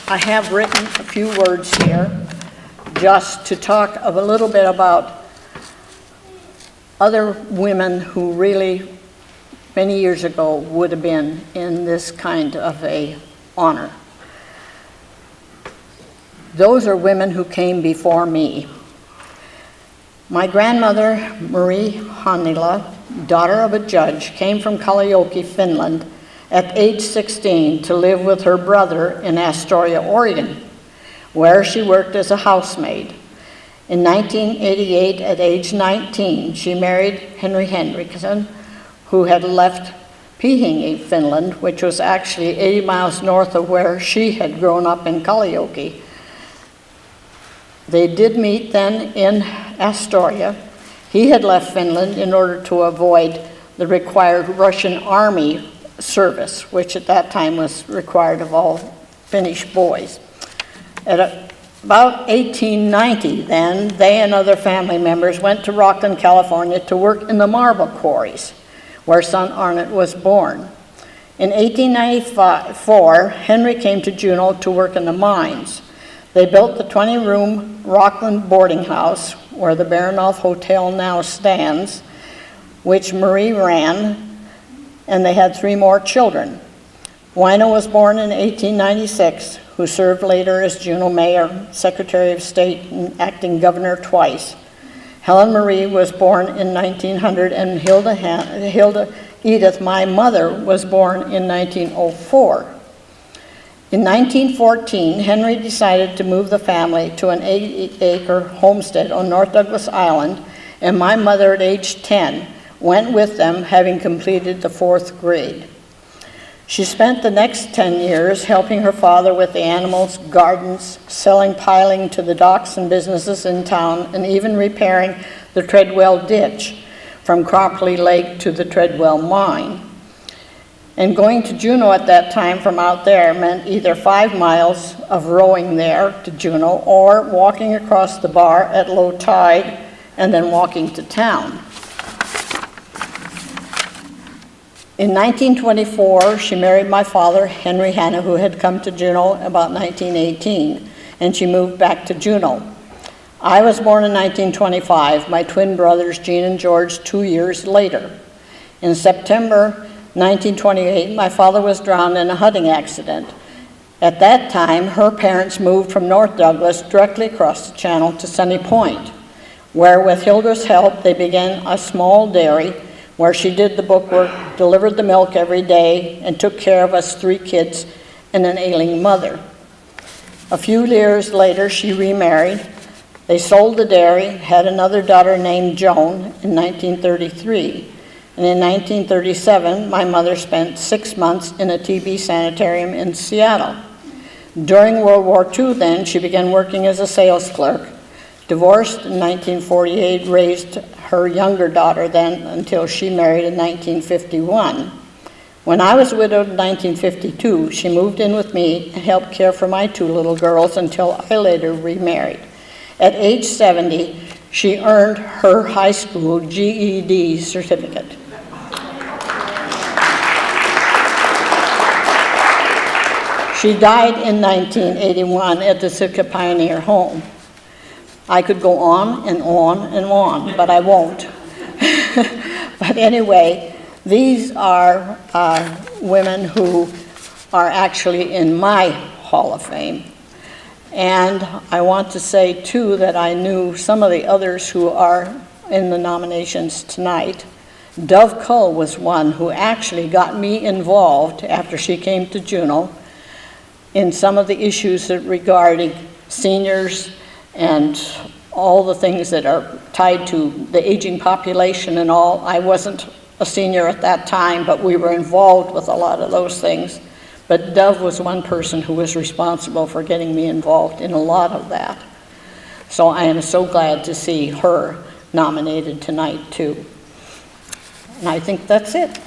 I have written a few words here just to talk a little bit about other women who really many years ago would have been in this kind of a honor. Those are women who came before me. My grandmother, Marie Hannila, daughter of a judge, came from Kalajoki, Finland, at age 16 to live with her brother in Astoria, Oregon, where she worked as a housemaid. In 1988, at age 19, she married Henry Henriksson, who had left Pihingi, Finland, which was actually 80 miles north of where she had grown up in Kalajoki. They did meet then in Astoria. He had left Finland in order to avoid the required Russian army service, which at that time was required of all Finnish boys. At about 1890 then, they and other family members went to Rockland, California to work in the marble quarries, where son Arnott was born. In 1894, Henry came to Juneau to work in the mines. They built the 20-room Rockland boarding house, where the Baranoff Hotel now stands, which Marie ran, and they had 3 more children. Wino was born in 1896, who served later as Juneau mayor, secretary of state, and acting governor twice. Helen Marie was born in 1900, and Hilda Edith, my mother, was born in 1904. In 1914, Henry decided to move the family to an 8-acre homestead on North Douglas Island, and my mother at age 10 went with them, having completed the 4th grade. She spent the next 10 years helping her father with the animals, gardens, selling piling to the docks and businesses in town, and even repairing the Treadwell ditch from Crockley Lake to the Treadwell mine. And going to Juneau at that time from out there meant either 5 miles of rowing there to Juneau or walking across the bar at low tide and then walking to town. In 1924, she married my father, Henry Hanna, who had come to Juneau about 1918, and she moved back to Juneau. I was born in 1925, my twin brothers, Jean and George, 2 years later. In September 1928, my father was drowned in a hunting accident. At that time, her parents moved from North Douglas directly across the channel to Sunny Point, where with Hilda's help, they began a small dairy where she did the bookwork, delivered the milk every day, and took care of us 3 kids and an ailing mother. A few years later, she remarried. They sold the dairy, had another daughter named Joan in 1933. And in 1937, my mother spent 6 months in a TB sanitarium in Seattle. During World War II then, she began working as a sales clerk. Divorced in 1948, raised her younger daughter then until she married in 1951. When I was widowed in 1952, she moved in with me and helped care for my 2 little girls until I later remarried. At age 70, she earned her high school GED certificate. She died in 1981 at the Sitka Pioneer Home. I could go on and on and on, but I won't. But anyway, these are women who are actually in my Hall of Fame. And I want to say, too, that I knew some of the others who are in the nominations tonight. Dove Cull was one who actually got me involved after she came to Juneau in some of the issues that regarding seniors and all the things that are tied to the aging population and all. I wasn't a senior at that time, but we were involved with a lot of those things. But Dove was one person who was responsible for getting me involved in a lot of that. So I am so glad to see her nominated tonight, too. And I think that's it.